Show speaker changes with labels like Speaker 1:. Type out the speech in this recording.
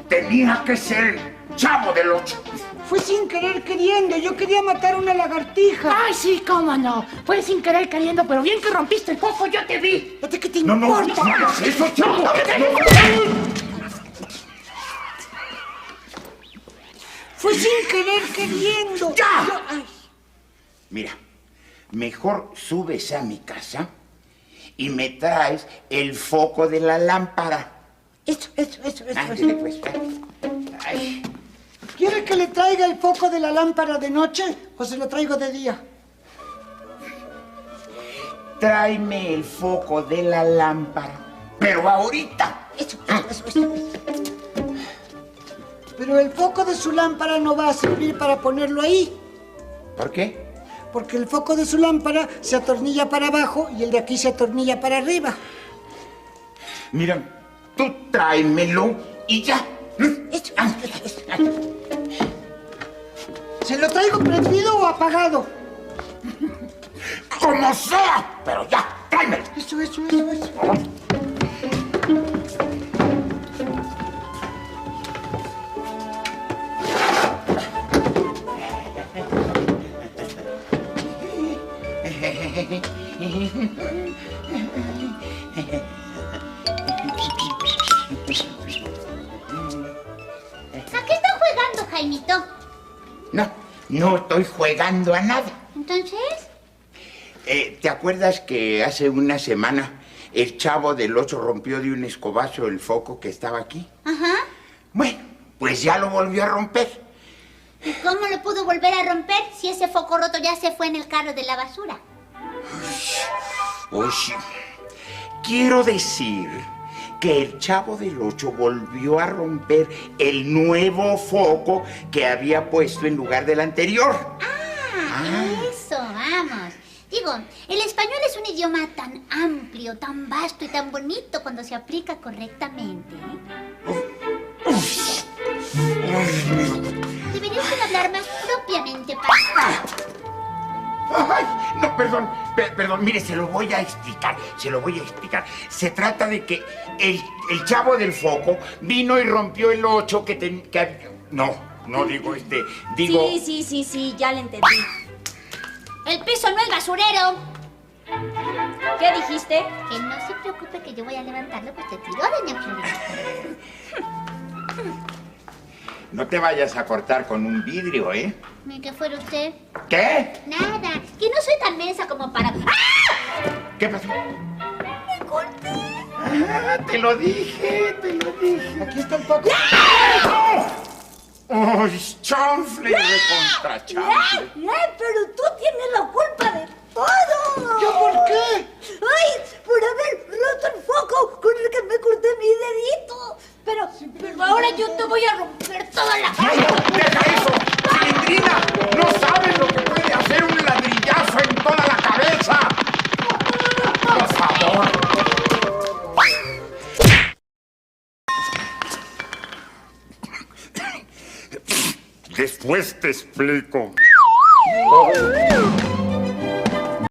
Speaker 1: Tenía que ser el Chavo del Ocho.
Speaker 2: Fue sin querer queriendo. Yo quería matar a una lagartija.
Speaker 3: Ay, sí, cómo no. Fue sin querer queriendo, pero bien que rompiste el foco, yo te vi.
Speaker 2: ¿A ti qué te
Speaker 1: No
Speaker 2: importa?
Speaker 1: hagas eso, Chavo.
Speaker 2: Fue sin querer queriendo.
Speaker 1: ¡Ya!
Speaker 2: Ay.
Speaker 1: Mira, mejor subes a mi casa y me traes el foco de la lámpara.
Speaker 2: Eso.
Speaker 1: Ándale, pues. Ay.
Speaker 2: ¿Quiere que le traiga el foco de la lámpara de noche o se lo traigo de día?
Speaker 1: Tráeme el foco de la lámpara, pero ahorita.
Speaker 2: Eso. Pero el foco de su lámpara no va a servir para ponerlo ahí.
Speaker 1: ¿Por qué?
Speaker 2: Porque el foco de su lámpara se atornilla para abajo y el de aquí se atornilla para arriba.
Speaker 1: Mira, tú tráemelo y ya.
Speaker 2: Eso. ¿Se lo traigo prendido o apagado?
Speaker 1: Como sea, pero ya, tráemelo.
Speaker 2: Eso.
Speaker 4: ¿A qué están jugando, Jaimito?
Speaker 1: No estoy jugando a nada.
Speaker 4: ¿Entonces?
Speaker 1: ¿Te acuerdas que hace una semana el Chavo del Ocho rompió de un escobazo el foco que estaba aquí?
Speaker 4: Ajá.
Speaker 1: Bueno, pues ya lo volvió a romper.
Speaker 4: ¿Y cómo lo pudo volver a romper si ese foco roto ya se fue en el carro de la basura?
Speaker 1: Oye, quiero decir que el Chavo del Ocho volvió a romper el nuevo foco que había puesto en lugar del anterior.
Speaker 4: Eso, vamos. Digo, el español es un idioma tan amplio, tan vasto y tan bonito cuando se aplica correctamente. Deberías de hablar más propiamente, papá.
Speaker 1: Ay, no, perdón, mire, se lo voy a explicar. Se trata de que el Chavo del Foco vino y rompió el 8 No, digo.
Speaker 5: Sí, ya le entendí.
Speaker 4: El piso no es basurero.
Speaker 5: ¿Qué dijiste?
Speaker 4: Que no se preocupe que yo voy a levantarlo, pues te tiró, doña Florinda.
Speaker 1: No te vayas a cortar con un vidrio, ¿eh?
Speaker 4: Ni que fuera usted.
Speaker 1: ¿Qué?
Speaker 4: Nada, que no soy tan mensa como para... ¡Ah!
Speaker 1: ¿Qué pasó?
Speaker 4: ¡Me corté!
Speaker 1: Te lo dije.
Speaker 2: Aquí está el foco.
Speaker 1: ¡Ay, chanfle de contra chanfle!
Speaker 5: Pero tú tienes la culpa de todo.
Speaker 2: ¿Yo por qué?
Speaker 5: ¡Ay! Por haber roto el foco con el que me corté mi dedito. Pero ahora yo te voy a romper toda la
Speaker 1: ¡Ay, no! ¡Deja eso! ¡Cilindrina! ¡No sabes lo que puede hacer un ladrillazo en toda la cabeza! ¡Por favor! Después te explico.